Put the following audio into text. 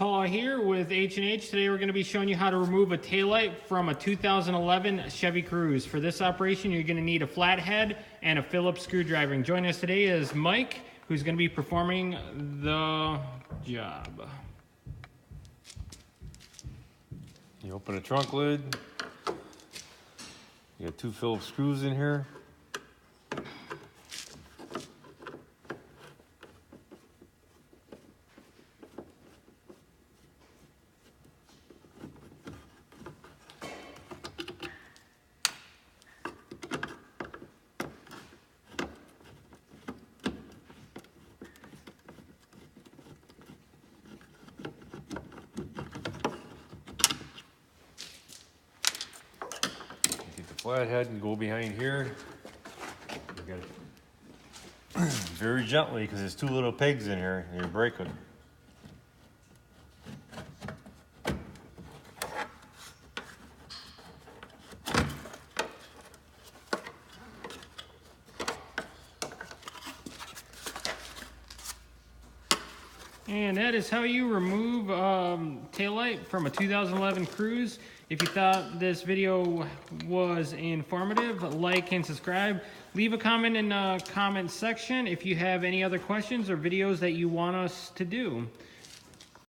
Paul here with H&H. Today we're going to be showing you how to remove a taillight from a 2011 Chevy Cruze. For this operation, you're going to need a flathead and a Phillips screwdriver. And joining us today is Mike, who's going to be performing the job. You open a trunk lid. You got two Phillips screws in here. Flathead and go behind here. You got it very gently because there's two little pegs in here and you're breaking. And that is how you remove taillight from a 2011 Cruze. If you thought this video was informative, like and subscribe. Leave a comment in the comment section if you have any other questions or videos that you want us to do.